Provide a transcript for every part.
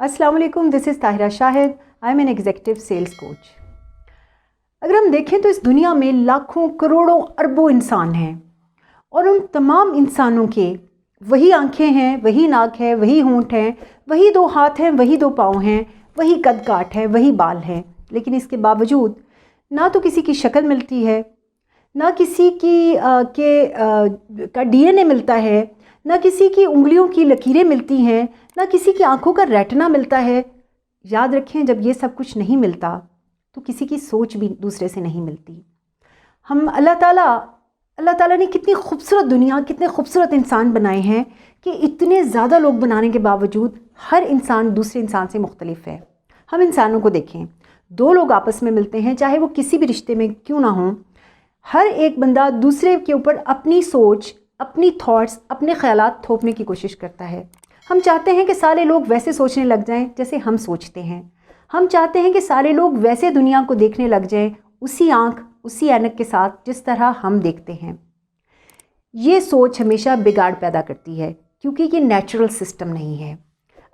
अस्सलाम वालेकुम, this is Tahira Shahid. I am an executive sales coach. अगर हम देखें तो इस दुनिया में लाखों करोड़ों अरबों इंसान हैं और उन तमाम इंसानों के वही आंखें हैं, वही नाक है, वही होंठ हैं, वही दो हाथ हैं, वही दो पाँव हैं, वही कद काठ है, वही बाल हैं। लेकिन इसके बावजूद ना तो किसी की शक्ल मिलती है, ना किसी की का डीएनए मिलता है, ना किसी की उंगलियों की लकीरें मिलती हैं, ना किसी की आंखों का रेटिना मिलता है। याद रखें, जब ये सब कुछ नहीं मिलता तो किसी की सोच भी दूसरे से नहीं मिलती। हम अल्लाह ताला ने कितनी खूबसूरत दुनिया, कितने खूबसूरत इंसान बनाए हैं कि इतने ज़्यादा लोग बनाने के बावजूद हर इंसान दूसरे इंसान से मुख्तलिफ है। हम इंसानों को देखें, दो लोग आपस में मिलते हैं, चाहे वो किसी भी रिश्ते में क्यों ना हो, हर एक बंदा दूसरे के ऊपर अपनी सोच, अपनी थॉट्स, अपने ख्यालात थोपने की कोशिश करता है। हम चाहते हैं कि सारे लोग वैसे सोचने लग जाएं जैसे हम सोचते हैं। हम चाहते हैं कि सारे लोग वैसे दुनिया को देखने लग जाएं, उसी आँख, उसी ऐनक के साथ जिस तरह हम देखते हैं। ये सोच हमेशा बिगाड़ पैदा करती है, क्योंकि ये नेचुरल सिस्टम नहीं है।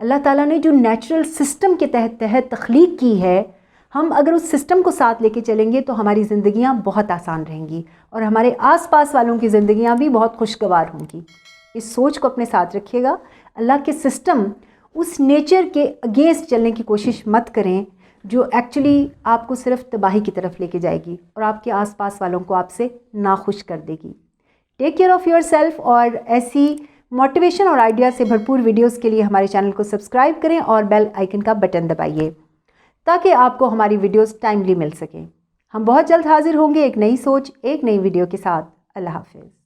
अल्लाह ताला ने जो नेचुरल सिस्टम के तहत तख्लीक की है, हम अगर उस सिस्टम को साथ लेके चलेंगे तो हमारी ज़िंदगियां बहुत आसान रहेंगी और हमारे आसपास वालों की ज़िंदगियां भी बहुत खुशगवार होंगी। इस सोच को अपने साथ रखिएगा। अल्लाह के सिस्टम, उस नेचर के अगेंस्ट चलने की कोशिश मत करें जो एक्चुअली आपको सिर्फ तबाही की तरफ लेके जाएगी और आपके आसपास वालों को आपसे नाखुश कर देगी। Take care of yourself और ऐसी मोटिवेशन और आइडिया से भरपूर वीडियोस के लिए हमारे चैनल को सब्सक्राइब करें और बेल आइकन का बटन दबाइए ताकि आपको हमारी वीडियोस टाइमली मिल सकें। हम बहुत जल्द हाजिर होंगे एक नई सोच, एक नई वीडियो के साथ। अल्लाह हाफ़िज़।